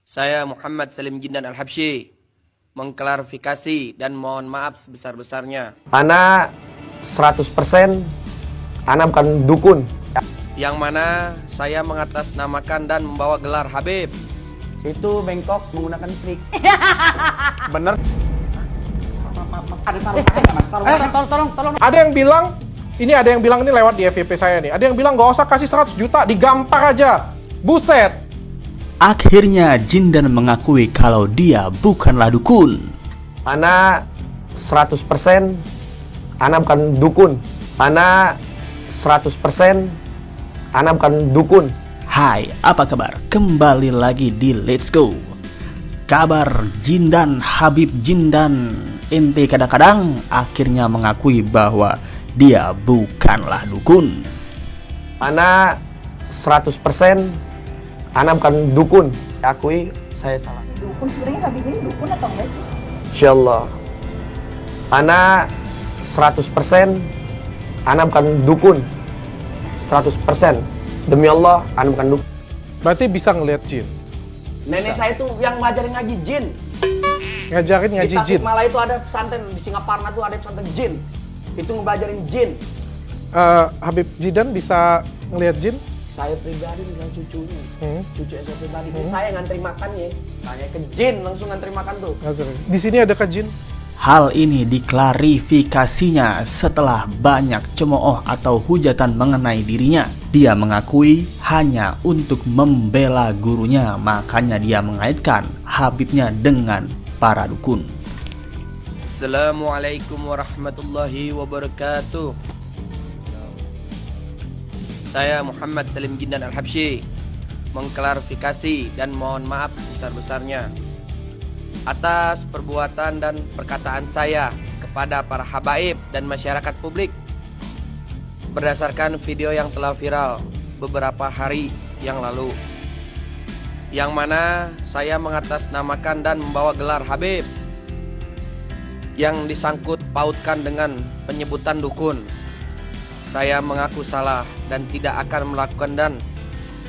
Saya Muhammad Salim Jindan Al-Habsyi mengklarifikasi dan mohon maaf sebesar-besarnya. Ana 100% Ana bukan dukun. Yang mana saya mengatasnamakan dan membawa gelar Habib. Itu bengkok menggunakan trik. Bener. Tolong. Ada yang bilang ini lewat di FYP saya nih. Ada yang bilang gak usah kasih 100 juta, digampar aja. Buset. Akhirnya Jindan mengakui kalau dia bukanlah dukun. Ana 100% Ana bukan dukun. Ana 100% Ana bukan dukun. Hai, apa kabar? Kembali lagi di Let's Go. Kabar Jindan, Habib Jindan. Ente kadang-kadang akhirnya mengakui bahwa dia bukanlah dukun. Ana 100% Ana bukan dukun. Akui saya salah. Dukun sebenarnya Habib ini dukun atau enggak sih? Insyaallah. Ana 100% Ana bukan dukun. 100%. Demi Allah, Ana bukan dukun. Berarti bisa ngelihat jin. Nenek saya tuh yang ngajarin ngaji jin. Ngajarin ngaji Di jin. Tasikmalaya itu ada pesantren, di Singaparna tuh ada pesantren jin. Itu ngebelajarin jin. Habib Jindan bisa ngelihat jin? Saya pribadi dengan cucunya. Cucu saya pribadi. Hmm. Saya ngantri makannya. Tanya ke jin, langsung ngantri makan tuh. Di sini ada jin? Hal ini diklarifikasinya setelah banyak cemooh atau hujatan mengenai dirinya. Dia mengakui hanya untuk membela gurunya, makanya dia mengaitkan Habibnya dengan para dukun. Assalamualaikum warahmatullahi wabarakatuh. Saya Muhammad Salim Jindan Al-Habsyi mengklarifikasi dan mohon maaf sebesar-besarnya atas perbuatan dan perkataan saya kepada para habaib dan masyarakat publik berdasarkan video yang telah viral beberapa hari yang lalu, yang mana saya mengatasnamakan dan membawa gelar Habib yang disangkut pautkan dengan penyebutan dukun. Saya mengaku salah dan tidak akan melakukan dan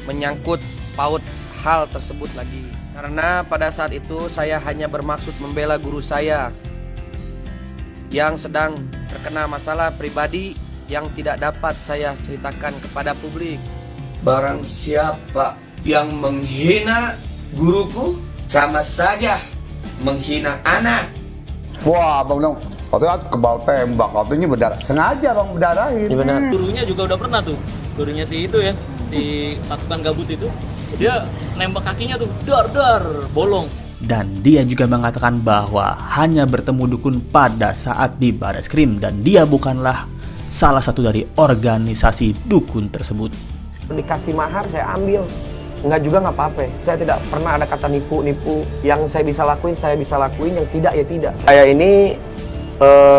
menyangkut paut hal tersebut lagi. Karena pada saat itu saya hanya bermaksud membela guru saya yang sedang terkena masalah pribadi yang tidak dapat saya ceritakan kepada publik. Barang siapa yang menghina guruku sama saja menghina anak. Wah, Bang Dong, katanya kebal tembak, katanya berdarah. Sengaja Bang berdarahin. Benar. Gurunya juga udah pernah tuh. Gurunya si itu ya, si pasukan gabut itu. Dia nembak kakinya tuh, dar, bolong. Dan dia juga mengatakan bahwa hanya bertemu dukun pada saat di Bareskrim dan dia bukanlah salah satu dari organisasi dukun tersebut. Dikasih mahar saya ambil. Enggak juga nggak apa-apa. Saya tidak pernah ada kata nipu. Yang saya bisa lakuin, yang tidak ya tidak. Saya ini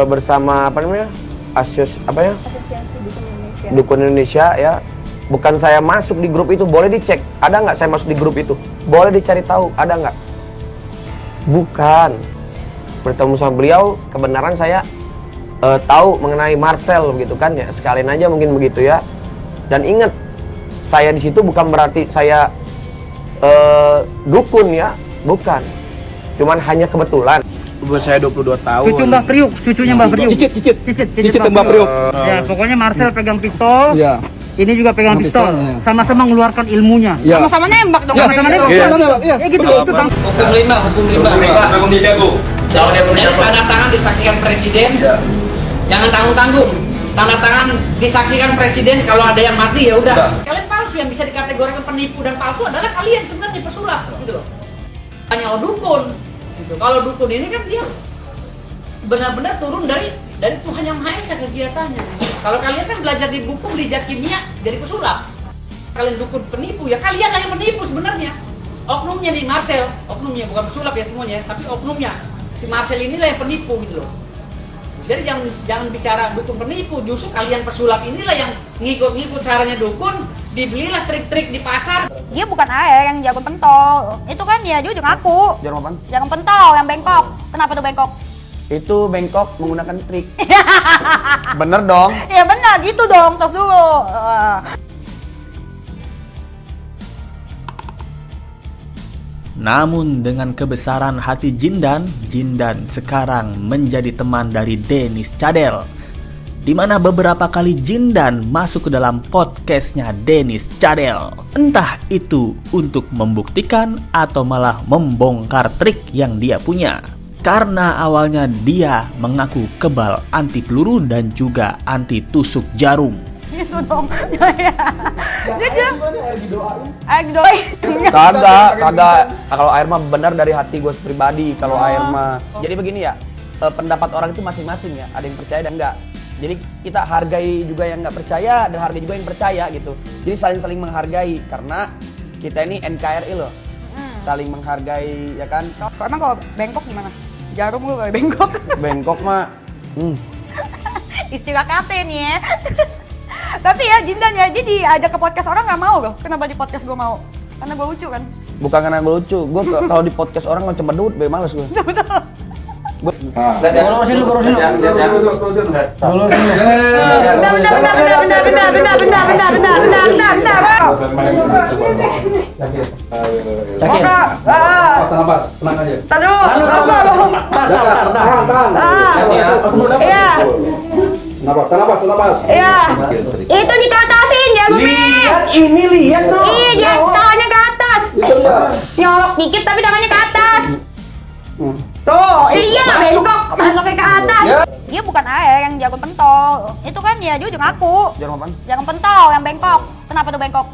bersama Asosiasi Dukun Indonesia. Dukun Indonesia ya. Bukan saya masuk di grup itu, boleh dicek. Ada nggak saya masuk di grup itu? Boleh dicari tahu, ada nggak? Bukan. Bertemu sama beliau, kebenaran saya tahu mengenai Marcel begitu kan ya. Sekalian aja mungkin begitu ya. Dan ingat, saya di situ bukan berarti saya dukun ya, bukan. Cuman hanya kebetulan. Umur saya 22 tahun. Cucu Mbah Priuk, cucunya Mbah Priuk. Cicit Mbah Priuk. Ya, pokoknya Marcel pegang pistol. Iya. Ini juga pegang pistol. Sama-sama mengeluarkan ilmunya. Sama-sama nembak dong. Sama-sama nembak. Ya gitu, itu Kang. Hukum lima. Kalau dia tanda tangan disaksikan presiden, jangan tanggung-tanggung. Tanda tangan disaksikan presiden, kalau ada yang mati ya udah. Kalian palsu, yang bisa dikategorikan penipu dan palsu adalah kalian sebenarnya pesulap gitu loh. Hanya dukun. Gitu. Kalau dukun ini kan dia benar-benar turun dari Tuhan Yang Maha Esa kegiatannya. Kalau kalian kan belajar di buku, belajar kimia, jadi pesulap. Kalian dukun penipu, ya kalian lah yang menipu sebenarnya. Oknumnya nih Marcel, oknumnya bukan pesulap ya semuanya, tapi oknumnya si Marcel inilah yang penipu gitu loh. Jadi jangan bicara dukun penipu, justru kalian pesulap inilah yang ngikut-ngikut caranya dukun, dibelilah trik-trik di pasar. Dia bukan AR yang jago pentol. Itu kan ya jujur ngaku. Jarum apaan? Jago pentol yang bengkok. Kenapa tuh bengkok? Itu bengkok menggunakan trik. Bener dong. Ya benar gitu dong, tos dulu. Namun dengan kebesaran hati Jindan sekarang menjadi teman dari Dennis Cadel, di mana beberapa kali Jindan masuk ke dalam podcastnya Dennis Cadel. Entah itu untuk membuktikan atau malah membongkar trik yang dia punya. Karena awalnya dia mengaku kebal anti peluru dan juga anti tusuk jarum. Gitu dong. Dia doain. Kagak. Kalau air mah benar dari hati gue pribadi. Kalau air mah. Jadi begini ya, pendapat orang itu masing-masing ya. Ada yang percaya dan enggak. Jadi kita hargai juga yang nggak percaya dan hargai juga yang percaya gitu. Jadi saling menghargai karena kita ini NKRI loh. Saling menghargai ya kan. Emang kalau bengkok gimana? Jarum lu kayak bengkok. Bengkok mah. Istilah kate nih ya. Tapi ya Jindan ya, jadi ajak ke podcast orang nggak mau loh. Kenapa di podcast gue mau? Karena gue lucu kan? Bukan karena gue lucu. Gue kalau di podcast orang macam bedut, males gue. Lurusin dulu. Itu dikatasin ya, Bumi. Lihat tuh. Iya, tangannya ke atas. Nyolok dikit tapi tangannya ke atas. Tuh, iya lah bengkok, masuknya ke atas. Dia bukan air yang jarum pentol. Itu kan ya dia juga ngaku. Jarum apaan? Jarum pentol yang bengkok. Kenapa tuh bengkok?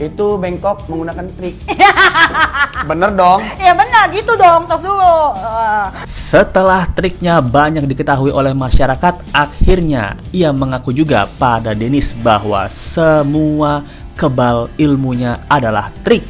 Itu bengkok menggunakan trik. Bener dong. Ya benar gitu dong, tos dulu. Setelah triknya banyak diketahui oleh masyarakat, akhirnya ia mengaku juga pada Dennis bahwa semua kebal ilmunya adalah trik,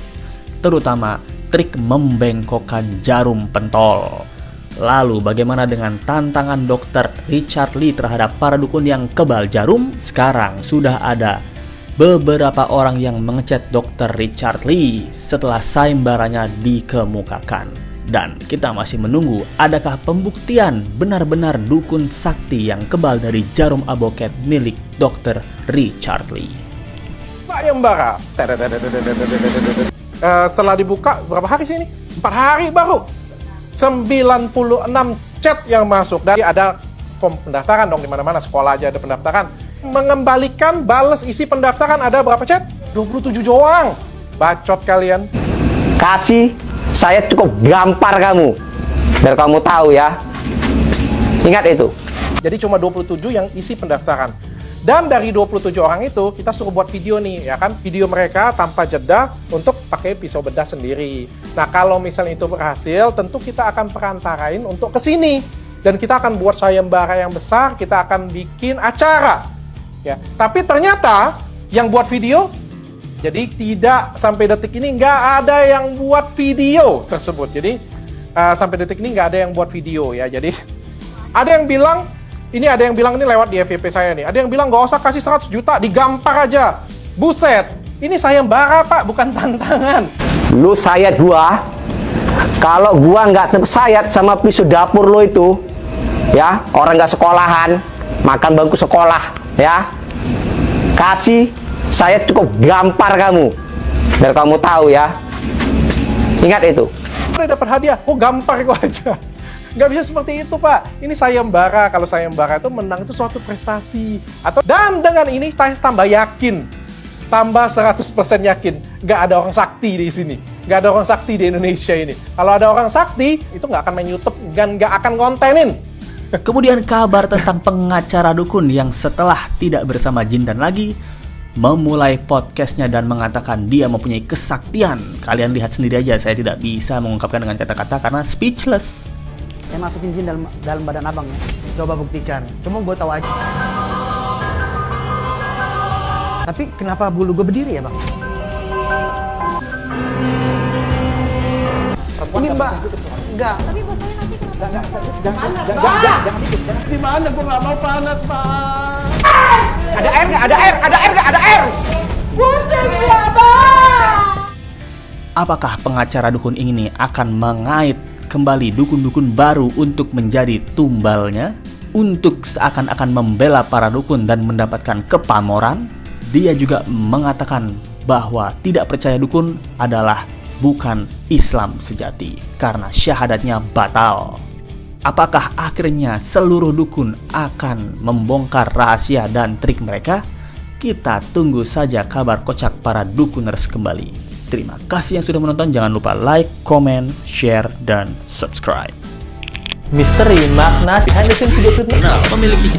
terutama trik membengkokkan jarum pentol. Lalu bagaimana dengan tantangan Dr. Richard Lee terhadap para dukun yang kebal jarum? Sekarang sudah ada beberapa orang yang mengechat Dr. Richard Lee setelah sayembaranya dikemukakan. Dan kita masih menunggu adakah pembuktian benar-benar dukun sakti yang kebal dari jarum aboket milik Dr. Richard Lee. Sayembara. Setelah dibuka berapa hari sih ini? 4 hari baru. 96 chat yang masuk. Dan ada form pendaftaran dong, di mana-mana sekolah aja ada pendaftaran. Mengembalikan balas isi pendaftaran ada berapa chat? 27 doang. Bacot kalian. Kasih, saya cukup gampar kamu. Biar kamu tahu ya. Ingat itu. Jadi cuma 27 yang isi pendaftaran. Dan dari 27 orang itu, kita suruh buat video nih, ya kan? Video mereka tanpa jeda untuk pakai pisau bedah sendiri. Nah, kalau misalnya itu berhasil, tentu kita akan perantarain untuk ke sini. Dan kita akan buat sayembara yang besar, kita akan bikin acara. Ya, tapi ternyata yang buat video, jadi tidak sampai detik ini nggak ada yang buat video tersebut. Jadi sampai detik ini nggak ada yang buat video ya. Jadi ada yang bilang ini lewat di FYP saya nih. Ada yang bilang nggak usah kasih 100 juta, digampar aja. Buset, ini sayembara Pak, bukan tantangan. Lu sayat gua, kalau gua nggak tersayat sama pisau dapur lo itu, ya orang nggak sekolahan, makan bangku sekolah, ya kasih saya cukup gampar kamu, biar kamu tahu ya. Ingat itu. Udah dapat hadiah, gampar gua aja. Nggak bisa seperti itu Pak. Ini sayembara. Kalau sayembara itu menang itu suatu prestasi. Dan dengan ini saya tambah yakin, tambah 100% yakin, nggak ada orang sakti di sini. Nggak ada orang sakti di Indonesia ini. Kalau ada orang sakti, itu nggak akan main YouTube dan nggak akan kontenin. Kemudian kabar tentang pengacara dukun yang setelah tidak bersama Jindan lagi, memulai podcastnya dan mengatakan dia mempunyai kesaktian. Kalian lihat sendiri aja, saya tidak bisa mengungkapkan dengan kata-kata karena speechless. Saya masukin jin dalam badan abang ya. Coba buktikan. Cuma gue tahu aja. Tapi kenapa bulu gue berdiri ya bang? Ini mbak. Enggak. Tapi bosnya nanti kenapa? Jangan. Di mana? Gue nggak mau panas pak. Ada air nggak? Ada air. Buset ya bang. Apakah pengacara dukun ini akan mengait kembali dukun-dukun baru untuk menjadi tumbalnya, untuk seakan-akan membela para dukun dan mendapatkan kepamoran? Dia juga mengatakan bahwa tidak percaya dukun adalah bukan Islam sejati karena syahadatnya batal. Apakah akhirnya seluruh dukun akan membongkar rahasia dan trik mereka? Kita tunggu saja kabar kocak para dukuners kembali. Terima kasih yang sudah menonton. Jangan lupa like, comment, share, dan subscribe. Misteri makna behind the scene video klip Memiliki